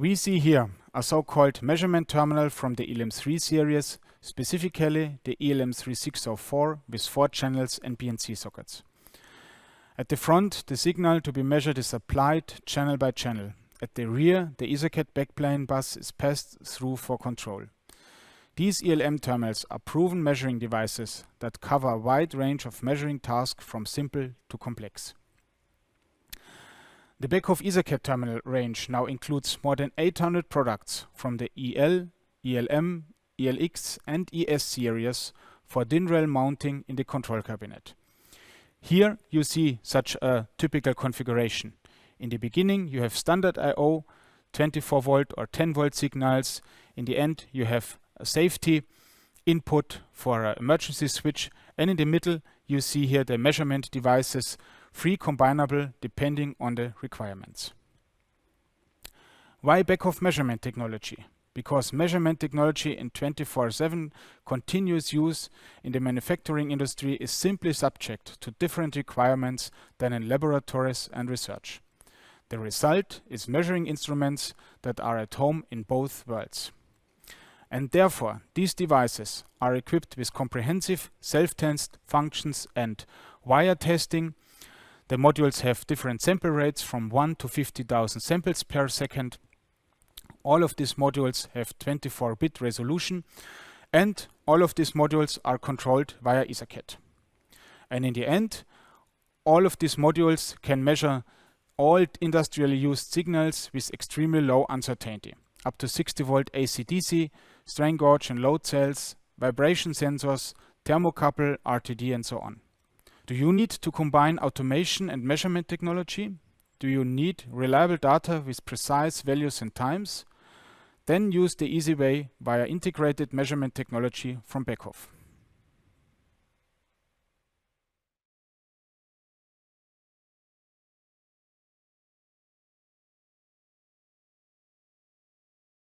We see here a so-called measurement terminal from the ELMxxxX series, specifically the ELMxxx with 4 channels and BNC sockets. At the front, the signal to be measured is applied channel by channel. At the rear, the EtherCAT backplane bus is passed through for control. These ELM terminals are proven measuring devices that cover a wide range of measuring tasks from simple to complex. The Beckhoff EtherCAT terminal range now includes more than 800 products from the EL, ELM, ELxxxX and ES series for DIN-rail mounting in the control cabinet. Here you see such a typical configuration. In the beginning you have standard I/O, 24 volt or 10 volt signals. In the end you have a safety input for an emergency switch, and in the middle you see here the measurement devices, free combinable depending on the requirements. Why Beckhoff measurement technology? Because measurement technology in 24/7 continuous use in the manufacturing industry is simply subject to different requirements than in laboratories and research. The result is measuring instruments that are at home in both worlds. And therefore, these devices are equipped with comprehensive self-test functions and wire testing. The modules have different sample rates from 1 to 50,000 samples per second. All of these modules have 24-bit resolution, and all of these modules are controlled via EtherCAT. And in the end, all of these modules can measure all industrially used signals with extremely low uncertainty, up to 60 volt AC/DC, strain gauge and load cells, vibration sensors, thermocouple, RTD and so on. Do you need to combine automation and measurement technology? Do you need reliable data with precise values and times? Then use the easy way via integrated measurement technology from Beckhoff.